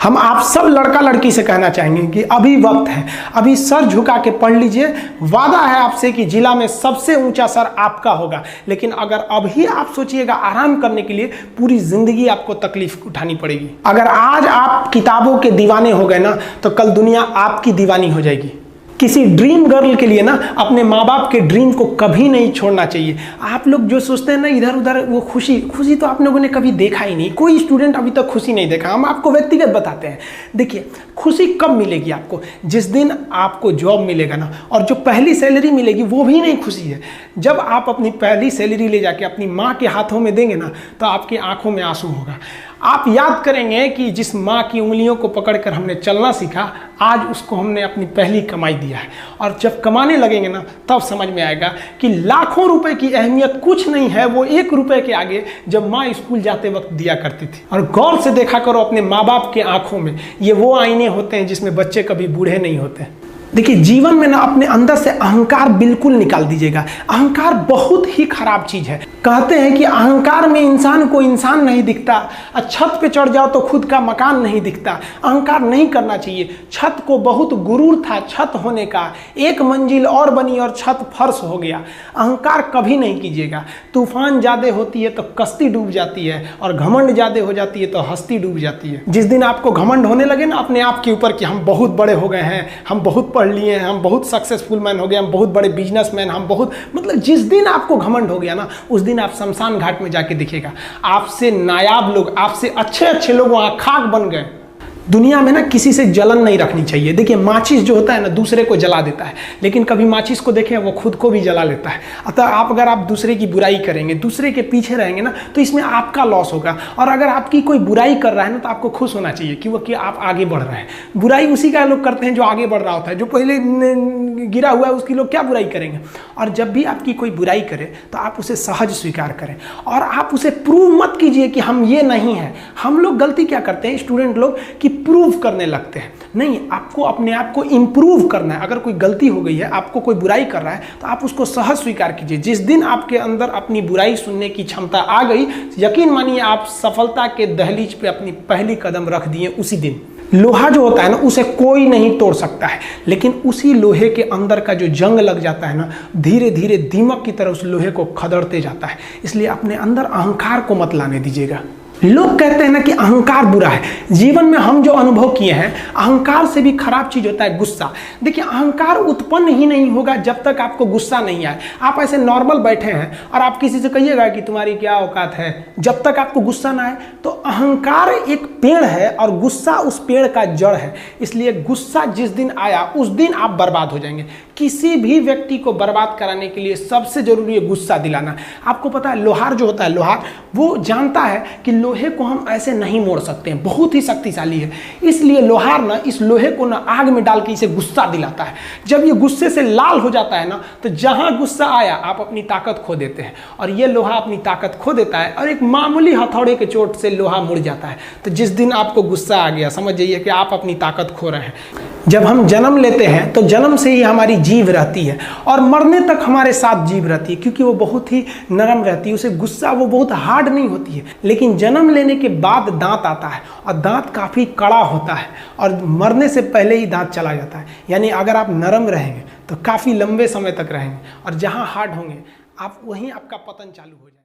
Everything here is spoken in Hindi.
हम आप सब लड़का लड़की से कहना चाहेंगे कि अभी वक्त है, अभी सर झुका के पढ़ लीजिए। वादा है आपसे कि जिला में सबसे ऊंचा सर आपका होगा। लेकिन अगर अभी आप सोचिएगा आराम करने के लिए, पूरी जिंदगी आपको तकलीफ उठानी पड़ेगी। अगर आज आप किताबों के दीवाने हो गए ना, तो कल दुनिया आपकी दीवानी हो जाएगी। किसी ड्रीम गर्ल के लिए ना अपने माँ बाप के ड्रीम को कभी नहीं छोड़ना चाहिए। आप लोग जो सोचते हैं ना इधर उधर, वो खुशी तो आप लोगों ने कभी देखा ही नहीं। कोई स्टूडेंट अभी तक खुशी नहीं देखा। हम आपको व्यक्तिगत बताते हैं। देखिए, खुशी कब मिलेगी आपको? जिस दिन आपको जॉब मिलेगा ना, और जो पहली सैलरी मिलेगी वो भी नहीं खुशी है। जब आप अपनी पहली सैलरी ले जाके अपनी माँ के हाथों में देंगे ना, तो आपकी आंखों में आंसू होगा। आप याद करेंगे कि जिस माँ की उंगलियों को पकड़कर हमने चलना सीखा, आज उसको हमने अपनी पहली कमाई दिया है। और जब कमाने लगेंगे ना, तब समझ में आएगा कि लाखों रुपए की अहमियत कुछ नहीं है, वो 1 रुपए के आगे जब माँ स्कूल जाते वक्त दिया करती थी। और गौर से देखा करो अपने माँ बाप के आंखों में, ये वो आईने होते हैं जिसमें बच्चे कभी बूढ़े नहीं होते। देखिए, जीवन में ना अपने अंदर से अहंकार बिल्कुल निकाल दीजिएगा। अहंकार बहुत ही खराब चीज है। कहते हैं कि अहंकार में इंसान को इंसान नहीं दिखता, छत पे चढ़ जाओ तो खुद का मकान नहीं दिखता। अहंकार नहीं करना चाहिए। छत को बहुत गुरूर था छत होने का, 1 मंजिल और बनी और छत फर्श हो गया। अहंकार कभी नहीं कीजिएगा। तूफान ज्यादा होती है तो कश्ती डूब जाती है, और घमंड ज्यादा हो जाती है तो हस्ती डूब जाती है। जिस दिन आपको घमंड होने लगे ना अपने आप के ऊपर कि हम बहुत बड़े हो गए हैं, हम बहुत पढ़ लिए हैं, हम बहुत सक्सेसफुल मैन हो गए, हम बहुत बड़े बिजनेसमैन, हम बहुत, मतलब जिस दिन आपको घमंड हो गया ना, उस दिन आप शमशान घाट में जाके दिखेगा आपसे नायाब लोग, आपसे अच्छे लोग वहां खाक बन गए। दुनिया में ना किसी से जलन नहीं रखनी चाहिए। देखिए, माचिस जो होता है ना दूसरे को जला देता है, लेकिन कभी माचिस को देखें वो खुद को भी जला लेता है। अतः अगर आप दूसरे की बुराई करेंगे, दूसरे के पीछे रहेंगे ना, तो इसमें आपका लॉस होगा। और अगर आपकी कोई बुराई कर रहा है ना, तो आपको खुश होना चाहिए कि आप आगे बढ़ रहे हैं। बुराई उसी का लोग करते हैं जो आगे बढ़ रहा होता है। जो पहले गिरा हुआ है उसकी लोग क्या बुराई करेंगे? और जब भी आपकी कोई बुराई करे तो आप उसे सहज स्वीकार करें, और आप उसे प्रूव मत कीजिए कि हम ये नहीं हैं। हम लोग गलती क्या करते हैं स्टूडेंट लोग, कि प्रूव करने लगते हैं। नहीं, आपको अपने आप को इंप्रूव करना है। अगर कोई गलती हो गई है, आपको कोई बुराई कर रहा है, तो आप उसको सहज स्वीकार कीजिए। जिस दिन आपके अंदर अपनी बुराई सुनने की क्षमता आ गई, यकीन मानिए आप सफलता के दहलीज पे अपनी पहली कदम रख दिए उसी दिन। लोहा जो होता है ना, उसे कोई नहीं तोड़ सकता है, लेकिन उसी लोहे के अंदर का जो जंग लग जाता है ना, धीरे धीरे दीमक की तरह उस लोहे को खदड़ते जाता है। इसलिए अपने अंदर अहंकार को मत लाने दीजिएगा। लोग कहते हैं ना कि अहंकार बुरा है। जीवन में हम जो अनुभव किए हैं, अहंकार से भी खराब चीज होता है गुस्सा। देखिए, अहंकार उत्पन्न ही नहीं होगा जब तक आपको गुस्सा नहीं आए। आप ऐसे नॉर्मल बैठे हैं और आप किसी से कहिएगा कि तुम्हारी क्या औकात है, जब तक आपको गुस्सा ना आए। तो अहंकार एक पेड़ है और गुस्सा उस पेड़ का जड़ है। इसलिए गुस्सा जिस दिन आया उस दिन आप बर्बाद हो जाएंगे। किसी भी व्यक्ति को बर्बाद कराने के लिए सबसे जरूरी है गुस्सा दिलाना। आपको पता है, लोहार जो होता है, लोहार वो जानता है कि लोहे को हम ऐसे नहीं मोड़ सकते हैं, बहुत ही शक्तिशाली है। इसलिए लोहार ना इस लोहे को ना आग में डाल के इसे गुस्सा दिलाता है। जब ये गुस्से से लाल हो जाता है ना, तो जहां गुस्सा आया आप अपनी ताकत खो देते हैं, और ये लोहा अपनी ताकत खो देता है, और एक मामूली हथौड़े के चोट से लोहा मुड़ जाता है। तो जिस दिन आपको गुस्सा आ गया, समझ जाइए कि आप अपनी ताकत खो रहे हैं। जब हम जन्म लेते हैं तो जन्म से ही हमारी जीभ रहती है, और मरने तक हमारे साथ जीभ रहती है, क्योंकि वो बहुत ही नरम रहती है। उसे गुस्सा वो बहुत हार्ड नहीं होती है। लेकिन जन्म लेने के बाद दांत आता है, और दांत काफ़ी कड़ा होता है, और मरने से पहले ही दांत चला जाता है। यानी अगर आप नरम रहेंगे तो काफ़ी लंबे समय तक रहेंगे, और जहाँ हार्ड होंगे आप वहीं आपका पतन चालू हो जाएगा।